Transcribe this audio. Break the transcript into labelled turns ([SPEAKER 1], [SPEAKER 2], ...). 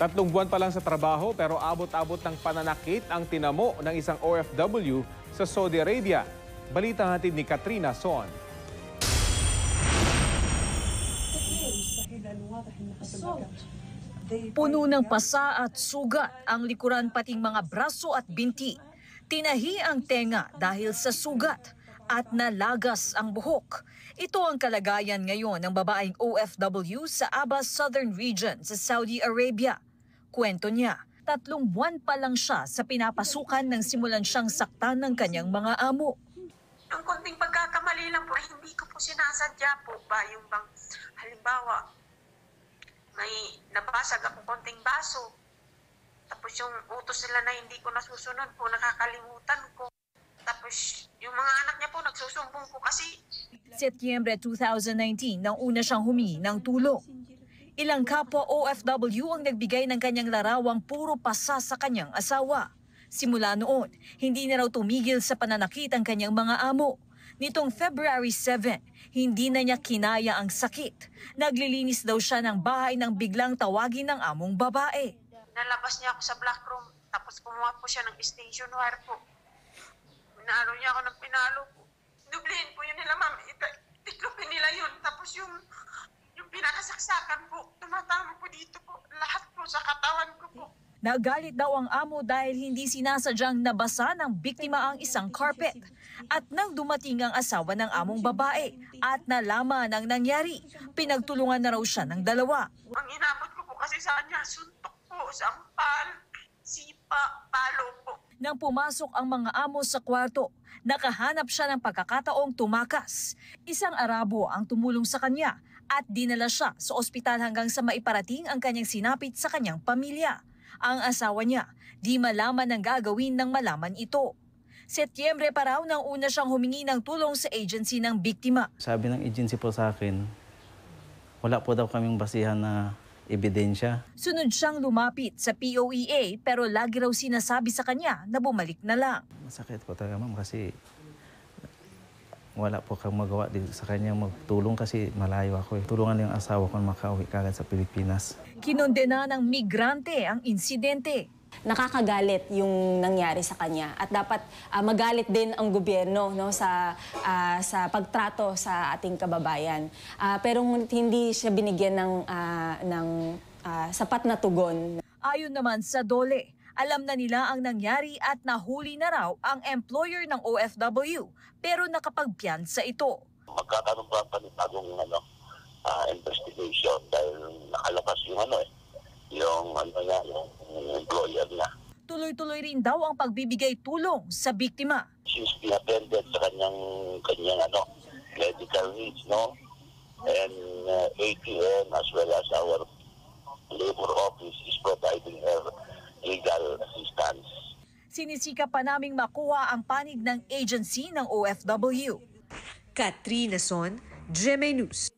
[SPEAKER 1] 3 buwan pa lang sa trabaho pero abot-abot ng pananakit ang tinamo ng isang OFW sa Saudi Arabia. Balita hatid ni Katrina Son.
[SPEAKER 2] Puno ng pasa at sugat ang likuran pating mga braso at binti. Tinahi ang tenga dahil sa sugat at nalagas ang buhok. Ito ang kalagayan ngayon ng babaeng OFW sa Abbas Southern Region sa Saudi Arabia. Kwento niya, 3 buwan pa lang siya sa pinapasukan nang simulan siyang saktan ng kanyang mga amo.
[SPEAKER 3] Yung konting pagkakamali lang po, hindi ko po sinasadya po ba yung bang, halimbawa, may nabasag ako konting baso. Tapos yung utos nila na hindi ko nasusunod po, nakakalimutan ko. Tapos yung mga anak niya po, nagsusumbong po kasi.
[SPEAKER 2] Setyembre 2019 nang una siyang humingi ng tulong. Ilang kapwa OFW ang nagbigay ng kanyang larawang puro pasa sa kanyang asawa. Simula noon, hindi na raw tumigil sa pananakit ang kanyang mga amo. Nitong February 7, hindi na niya kinaya ang sakit. Naglilinis daw siya ng bahay nang biglang tawagin ng among babae.
[SPEAKER 3] Nalabas niya ako sa black room, tapos kumuha po siya ng extension wire po. Pinalo niya ako ng pinalo po. Dublihin po yun nila, ma'am. Tiklopin nila yun. Tapos yung pinakasaksakan po, tumatama po dito po. Lahat po sa katawan ko po.
[SPEAKER 2] Nagalit daw ang amo dahil hindi sinasadyang nabasa ng biktima ang isang carpet. At nang dumating ang asawa ng among babae at nalaman ang nangyari, pinagtulungan na raw siya ng dalawa.
[SPEAKER 3] Ang inabot ko po kasi sa kanya, suntok po, sampal, sipa, palo po.
[SPEAKER 2] Nang pumasok ang mga amo sa kwarto, nakahanap siya ng pagkakataong tumakas. Isang Arabo ang tumulong sa kanya at dinala siya sa ospital hanggang sa maiparating ang kanyang sinapit sa kanyang pamilya. Ang asawa niya, di malaman ang gagawin nang malaman ito. Setyembre pa raw nang una siyang humingi ng tulong sa agency ng biktima.
[SPEAKER 4] Sabi ng agency po sa akin, wala po daw kaming basihan na ebidensya.
[SPEAKER 2] Sunod siyang lumapit sa POEA pero lagi raw sinasabi sa kanya na bumalik na lang.
[SPEAKER 4] Masakit po talaga, ma'am, kasi wala po kang magawa dito sa kanya magtulong kasi malayo ako. Tulungan yung asawa ko na makauwi kagad sa Pilipinas.
[SPEAKER 2] Kinondena ng migrante ang insidente.
[SPEAKER 5] Nakakagalit yung nangyari sa kanya at dapat magalit din ang gobyerno, no, sa pagtrato sa ating kababayan. Pero hindi siya binigyan ng sapat na tugon.
[SPEAKER 2] Ayon naman sa DOLE, alam na nila ang nangyari at nahuli na raw ang employer ng OFW pero nakapagpiyansa ito.
[SPEAKER 6] Magkakaroon pa panibagong investigation dahil nakalabas yung yung employer niya.
[SPEAKER 2] Tuloy-tuloy rin daw ang pagbibigay tulong sa biktima.
[SPEAKER 6] She's been attended sa kanyang medical needs, no? And ATM as well as our labor office is providing her legal assistance.
[SPEAKER 2] Sinisika pa naming makuha ang panig ng agency ng OFW.
[SPEAKER 7] Katrina Son, GMA News.